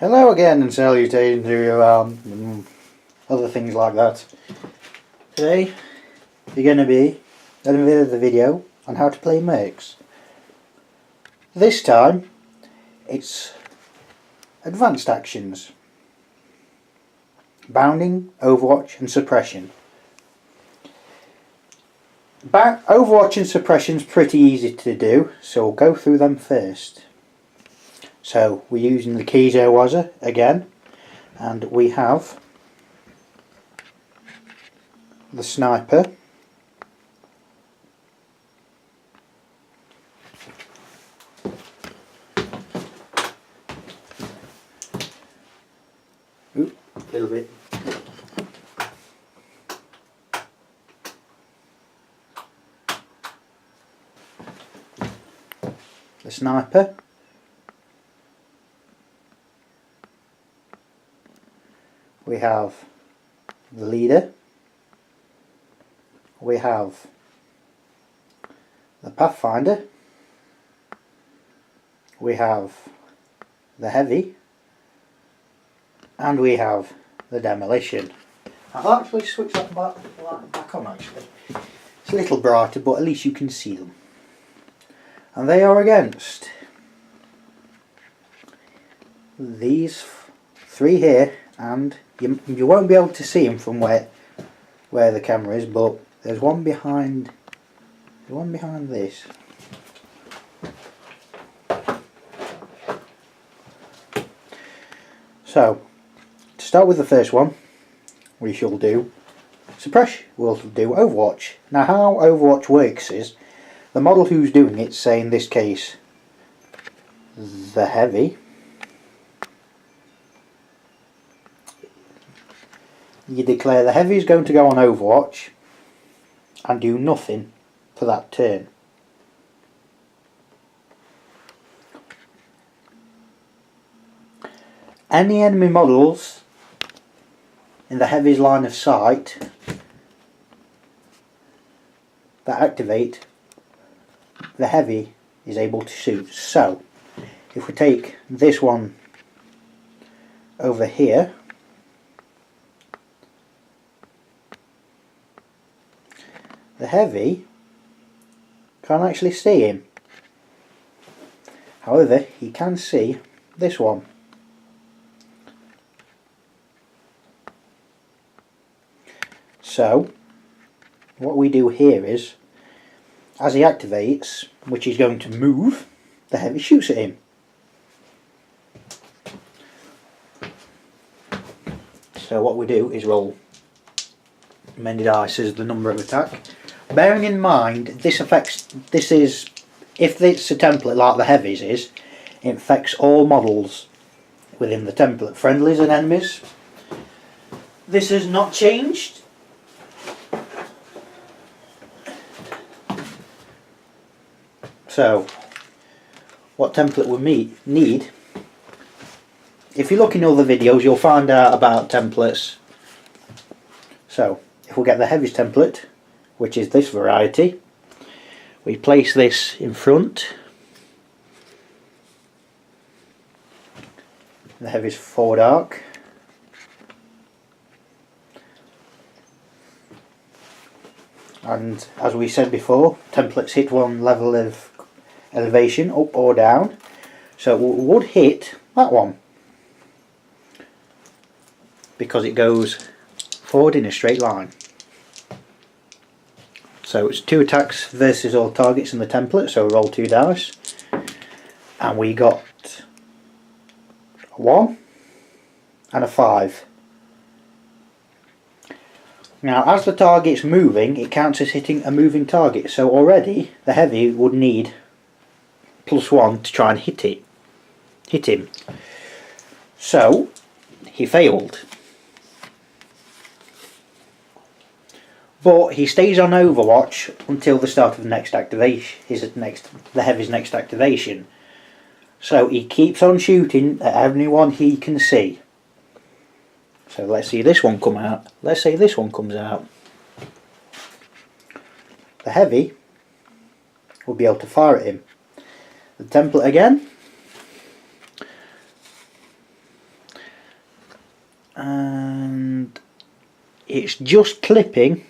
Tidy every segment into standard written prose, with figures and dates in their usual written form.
Hello again and salutations to you, other things like that. Today you're going to be another video on how to play Mercs. This time it's advanced actions, bounding, overwatch and suppression. Overwatch and suppression's pretty easy to do, so we'll go through them first. So we're using the Keyzo Wazzer again, and we have the sniper, a little bit, the sniper, we have the leader, we have the pathfinder, we have the heavy, and we have the demolition. I'll actually switch that back on actually. It's a little brighter, but at least you can see them. And they are against these three here, and you won't be able to see them from where the camera is, but there's one behind this. So to start with the first one, we shall do suppress. We'll do overwatch. Now how overwatch works is the model who's doing it, say in this case the heavy, you declare the heavy is going to go on overwatch and do nothing for that turn. Any enemy models in the heavy's line of sight that activate, the heavy is able to shoot. So if we take this one over here, the heavy can't actually see him. However, he can see this one. So what we do here is, as he activates, which is going to move, the heavy shoots at him. So what we do is roll many dice as the number of attack. Bearing in mind if it's a template like the heavies is, it affects all models within the template, friendlies and enemies. This has not changed. So what template we need, if you look in other videos you'll find out about templates. So if we get the heavies template, which is this variety, we place this in front, the heavies forward arc, and as we said before, templates hit one level of elevation up or down, so it would hit that one because it goes forward in a straight line. So it's 2 attacks versus all targets in the template, so we roll 2 dice and we got a 1 and a 5. Now as the target's moving, it counts as hitting a moving target, so already the heavy would need +1 to try and hit him. So he failed. But he stays on overwatch until the start of the next activation, the heavy's next activation. So he keeps on shooting at anyone he can see. So let's see this one come out. Let's say this one comes out. The heavy will be able to fire at him. The template again. and it's just clipping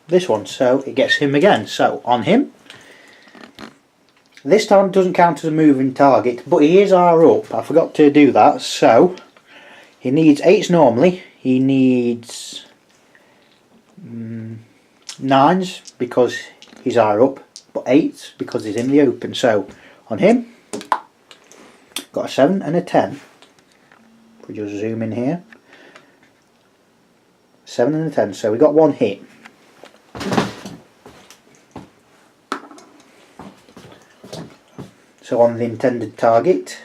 this one, so it gets him again. So on him, this time it doesn't count as a moving target, but he is R up. I forgot to do that. So he needs 8s normally, he needs 9s because he's R up, but 8s because he's in the open. So on him, got a 7 and a 10. If we just zoom in here, 7 and a 10, so we got 1 hit. So on the intended target,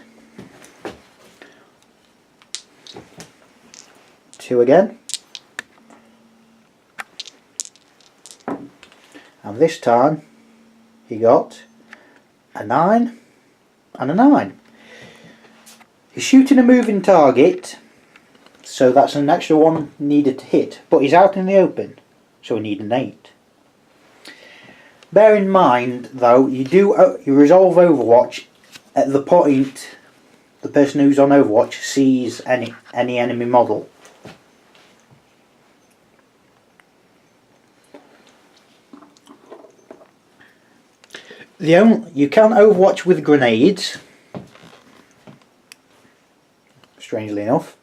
2 again, and this time he got a 9 and a 9. He's shooting a moving target, so that's an extra 1 needed to hit, but he's out in the open, so we need an 8. Bear in mind though, you resolve Overwatch at the point the person who's on Overwatch sees any enemy model. You can Overwatch with grenades, strangely enough.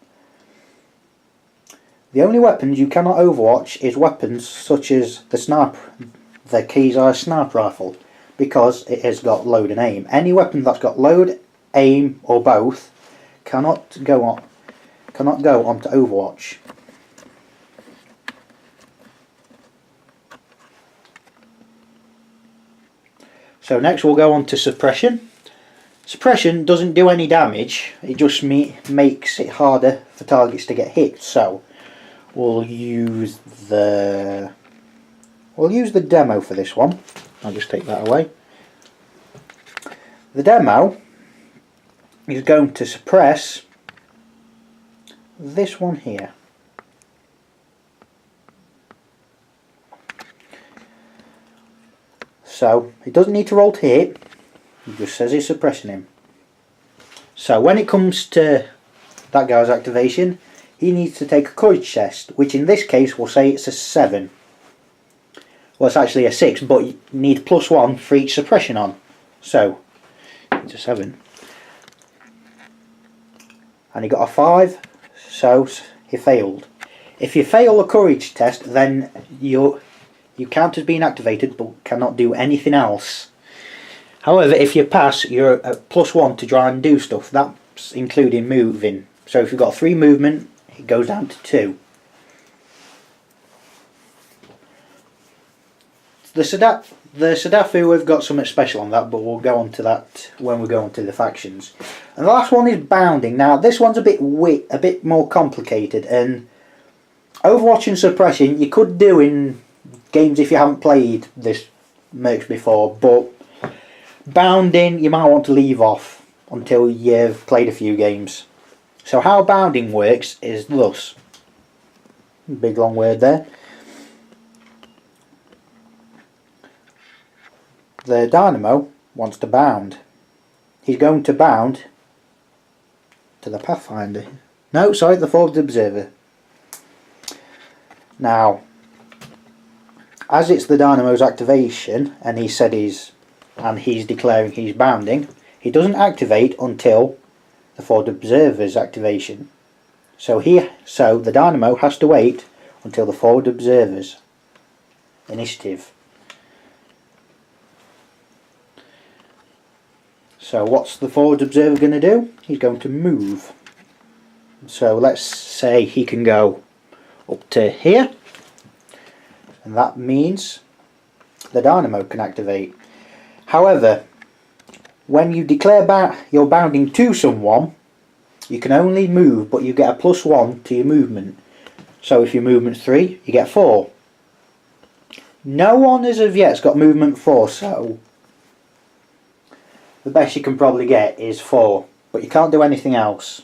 The only weapons you cannot Overwatch is weapons such as the keys are a sniper rifle, because it has got load and aim. Any weapon that's got load, aim, or both cannot go onto Overwatch. So next we'll go on to suppression. Suppression doesn't do any damage, it just makes it harder for targets to get hit. So we'll use the demo for this one. I'll just take that away. The demo is going to suppress this one here. So it doesn't need to roll to hit, it just says it's suppressing him. So when it comes to that guy's activation, he needs to take a courage test, which in this case we'll say it's a 7. Well, it's actually a 6, but you need +1 for each suppression on. So it's a 7. And he got a 5, so he failed. If you fail a courage test, then you count as being activated but cannot do anything else. However, if you pass, you're at +1 to try and do stuff. That's including moving. So if you've got 3 movement, it goes down to 2. The Sadafu have got something special on that, but we'll go on to that when we go on to the factions. And the last one is bounding. Now this one's a bit more complicated, and Overwatch and suppression you could do in games if you haven't played this Mercs before, but bounding you might want to leave off until you've played a few games. So how bounding works is thus. Big long word there. The Dynamo wants to bound. He's going to bound to the Pathfinder. No, sorry, the Forward Observer. Now, as it's the Dynamo's activation, and he's declaring he's bounding, he doesn't activate until the Forward Observer's activation. So the Dynamo has to wait until the Forward Observer's initiative. So what's the Forward Observer going to do? He's going to move. So let's say he can go up to here, and that means the Dynamo can activate. However, when you declare you're bounding to someone, you can only move, but you get a +1 to your movement. So if your movement's 3, you get 4. No one as of yet's got movement 4, so the best you can probably get is 4, but you can't do anything else.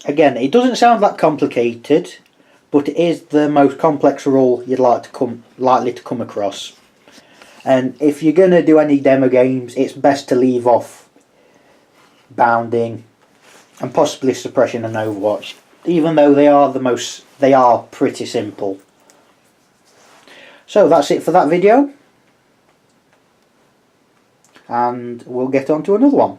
Again, it doesn't sound that complicated, but it is the most complex rule you'd likely to come across. And if you're going to do any demo games, it's best to leave off bounding and possibly suppression and overwatch, even though they are pretty simple. So that's it for that video, and we'll get on to another one.